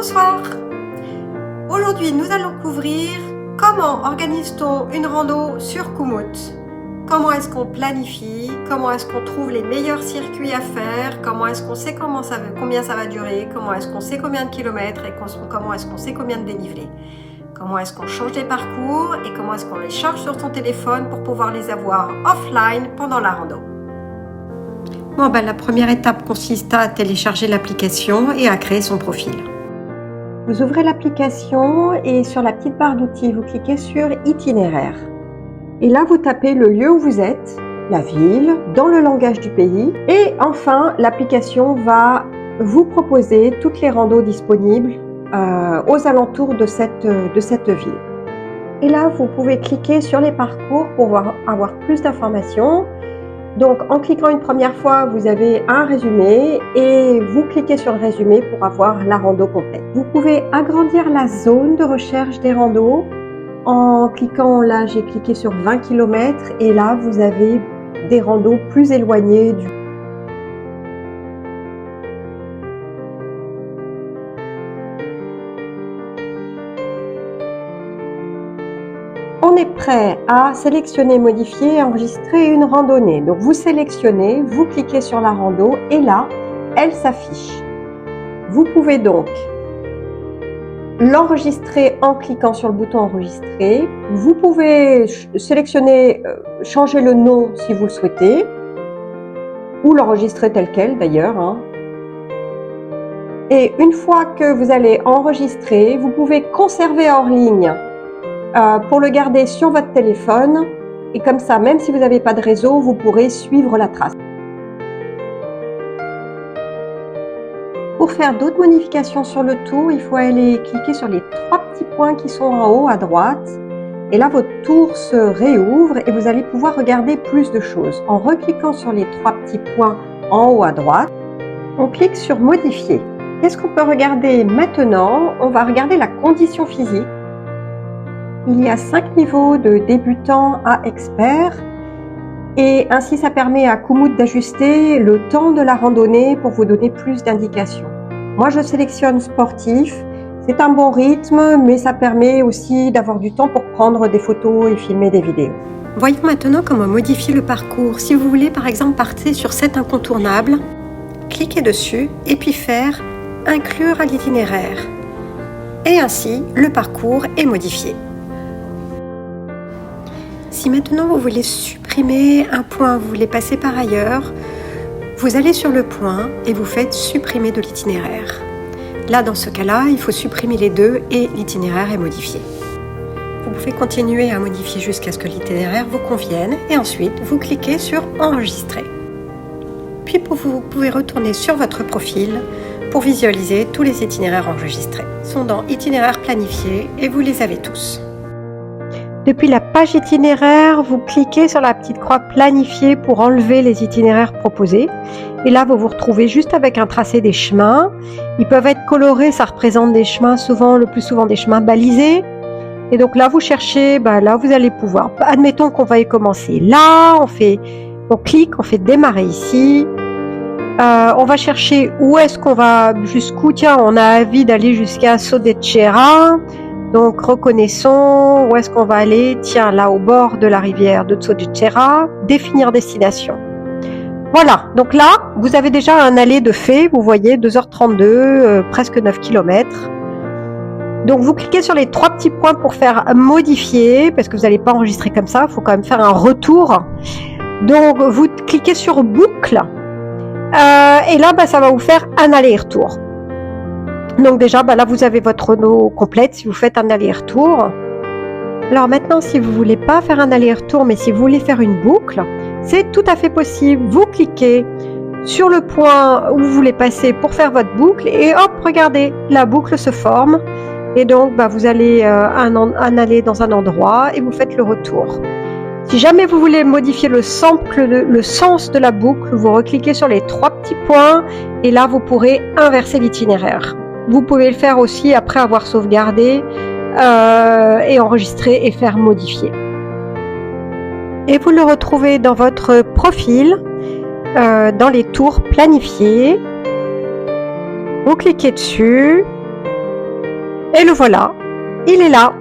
Bonsoir. Aujourd'hui, nous allons couvrir comment organise-t-on une rando sur Komoot. Comment est-ce qu'on planifie, comment est-ce qu'on trouve les meilleurs circuits à faire, comment est-ce qu'on sait combien ça va durer, comment est-ce qu'on sait combien de kilomètres et comment est-ce qu'on sait combien de dénivelé. Comment est-ce qu'on change les parcours et comment est-ce qu'on les charge sur son téléphone pour pouvoir les avoir offline pendant la rando. La première étape consiste à télécharger l'application et à créer son profil. Vous ouvrez l'application et sur la petite barre d'outils, vous cliquez sur Itinéraire. Et là, vous tapez le lieu où vous êtes, la ville, dans le langage du pays. Et enfin, l'application va vous proposer toutes les randos disponibles aux alentours de cette ville. Et là, vous pouvez cliquer sur les parcours pour avoir plus d'informations. Donc, en cliquant une première fois, vous avez un résumé et vous cliquez sur le résumé pour avoir la rando complète. Vous pouvez agrandir la zone de recherche des randos en cliquant, là j'ai cliqué sur 20 km et là vous avez des randos plus éloignés du... On est prêt à sélectionner, modifier et enregistrer une randonnée. Donc vous sélectionnez, vous cliquez sur la rando et là, elle s'affiche. Vous pouvez donc l'enregistrer en cliquant sur le bouton enregistrer. Vous pouvez sélectionner, changer le nom si vous le souhaitez ou l'enregistrer tel quel d'ailleurs. Et une fois que vous allez enregistrer, vous pouvez conserver hors ligne pour le garder sur votre téléphone et comme ça, même si vous n'avez pas de réseau, vous pourrez suivre la trace. Pour faire d'autres modifications sur le tour, il faut aller cliquer sur les trois petits points qui sont en haut à droite et là votre tour se réouvre et vous allez pouvoir regarder plus de choses. En recliquant sur les trois petits points en haut à droite, on clique sur modifier. Qu'est-ce qu'on peut regarder maintenant? On va regarder la condition physique. Il y a 5 niveaux de débutant à expert et ainsi ça permet à Komoot d'ajuster le temps de la randonnée pour vous donner plus d'indications. Moi je sélectionne sportif, c'est un bon rythme mais ça permet aussi d'avoir du temps pour prendre des photos et filmer des vidéos. Voyons maintenant comment modifier le parcours. Si vous voulez par exemple partir sur cet incontournable, cliquez dessus et puis faire inclure à l'itinéraire. Et ainsi le parcours est modifié. Si maintenant vous voulez supprimer un point, vous voulez passer par ailleurs, vous allez sur le point et vous faites supprimer de l'itinéraire. Là, dans ce cas-là, il faut supprimer les deux et l'itinéraire est modifié. Vous pouvez continuer à modifier jusqu'à ce que l'itinéraire vous convienne et ensuite vous cliquez sur enregistrer. Puis vous pouvez retourner sur votre profil pour visualiser tous les itinéraires enregistrés. Ils sont dans itinéraire planifié et vous les avez tous. Depuis la page itinéraire, vous cliquez sur la petite croix planifier pour enlever les itinéraires proposés. Et là, vous vous retrouvez juste avec un tracé des chemins. Ils peuvent être colorés, ça représente des chemins, le plus souvent des chemins balisés. Et donc là, vous cherchez, là, vous allez pouvoir. Admettons qu'on va y commencer là, on clique, on fait démarrer ici. On va chercher où est-ce qu'on va, jusqu'où, tiens, on a envie d'aller jusqu'à Sodecera. Donc, reconnaissons où est-ce qu'on va aller. Tiens, là, au bord de la rivière de Sodecera, définir destination. Voilà, donc là, vous avez déjà un aller de fait. Vous voyez, 2h32, presque 9 km. Donc, vous cliquez sur les trois petits points pour faire modifier, parce que vous n'allez pas enregistrer comme ça. Il faut quand même faire un retour. Donc, vous cliquez sur boucle. Et là, ça va vous faire un aller-retour. Donc déjà, là, vous avez votre rando complète si vous faites un aller-retour. Alors maintenant, si vous ne voulez pas faire un aller-retour, mais si vous voulez faire une boucle, c'est tout à fait possible. Vous cliquez sur le point où vous voulez passer pour faire votre boucle et hop, regardez, la boucle se forme. Et donc, vous allez un aller dans un endroit et vous faites le retour. Si jamais vous voulez modifier le sens de la boucle, vous recliquez sur les trois petits points et là, vous pourrez inverser l'itinéraire. Vous pouvez le faire aussi après avoir sauvegardé et enregistré et faire modifier. Et vous le retrouvez dans votre profil, dans les tours planifiés. Vous cliquez dessus Et le voilà, il est là.